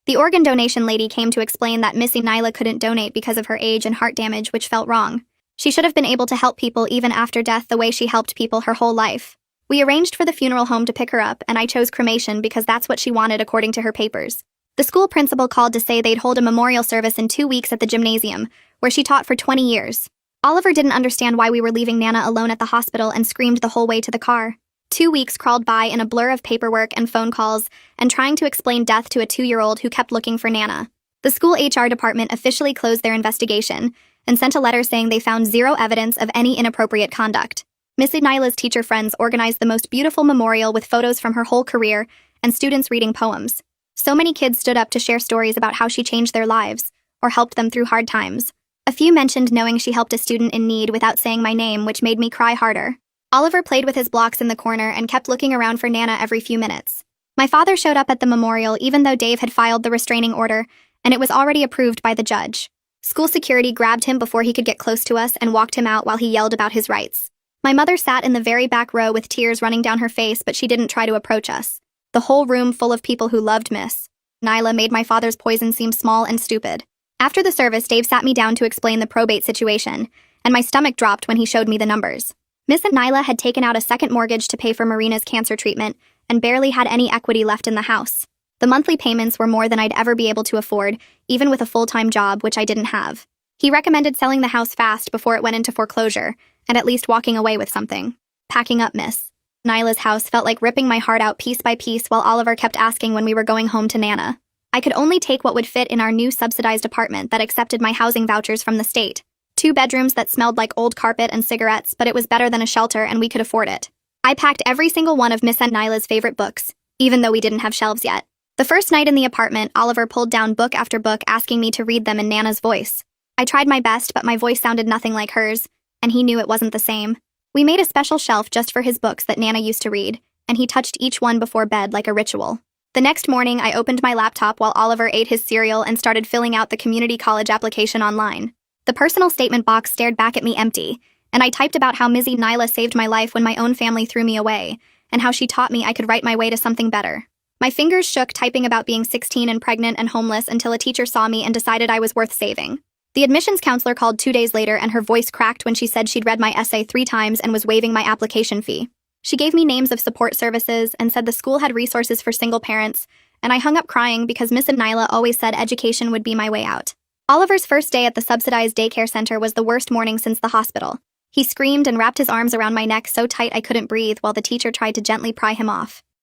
The organ donation lady came to explain that Missy Nyla couldn't donate because of her age and heart damage, which felt wrong. She should have been able to help people even after death the way she helped people her whole life. We arranged for the funeral home to pick her up, and I chose cremation because that's what she wanted according to her papers. The school principal called to say they'd hold a memorial service in 2 weeks at the gymnasium, where she taught for 20 years. Oliver didn't understand why we were leaving Nana alone at the hospital and screamed the whole way to the car. 2 weeks crawled by in a blur of paperwork and phone calls and trying to explain death to a 2-year-old who kept looking for Nana. The school HR department officially closed their investigation and sent a letter saying they found zero evidence of any inappropriate conduct. Missy Nyla's teacher friends organized the most beautiful memorial with photos from her whole career and students reading poems. So many kids stood up to share stories about how she changed their lives or helped them through hard times. A few mentioned knowing she helped a student in need without saying my name, which made me cry harder. Oliver played with his blocks in the corner and kept looking around for Nana every few minutes. My father showed up at the memorial even though Dave had filed the restraining order, and it was already approved by the judge. School security grabbed him before he could get close to us and walked him out while he yelled about his rights. My mother sat in the very back row with tears running down her face, but she didn't try to approach us. The whole room full of people who loved Miss Nyla made my father's poison seem small and stupid. After the service, Dave sat me down to explain the probate situation, and my stomach dropped when he showed me the numbers. Miss Nyla had taken out a second mortgage to pay for Marina's cancer treatment and barely had any equity left in the house. The monthly payments were more than I'd ever be able to afford, even with a full-time job, which I didn't have. He recommended selling the house fast before it went into foreclosure, and at least walking away with something. Packing up Miss Nyla's house felt like ripping my heart out piece by piece while Oliver kept asking when we were going home to Nana. I could only take what would fit in our new subsidized apartment that accepted my housing vouchers from the state. 2 bedrooms that smelled like old carpet and cigarettes, but it was better than a shelter and we could afford it. I packed every single one of Miss Nyla's favorite books, even though we didn't have shelves yet. The first night in the apartment, Oliver pulled down book after book asking me to read them in Nana's voice. I tried my best, but my voice sounded nothing like hers, and he knew it wasn't the same. We made a special shelf just for his books that Nana used to read, and he touched each one before bed like a ritual. The next morning, I opened my laptop while Oliver ate his cereal and started filling out the community college application online. The personal statement box stared back at me empty, and I typed about how Missy Nyla saved my life when my own family threw me away, and how she taught me I could write my way to something better. My fingers shook typing about being 16 and pregnant and homeless until a teacher saw me and decided I was worth saving. The admissions counselor called 2 days later and her voice cracked when she said she'd read my essay 3 times and was waiving my application fee. She gave me names of support services and said the school had resources for single parents, and I hung up crying because Miss Nyla always said education would be my way out. Oliver's first day at the subsidized daycare center was the worst morning since the hospital. He screamed and wrapped his arms around my neck so tight I couldn't breathe while the teacher tried to gently pry him off.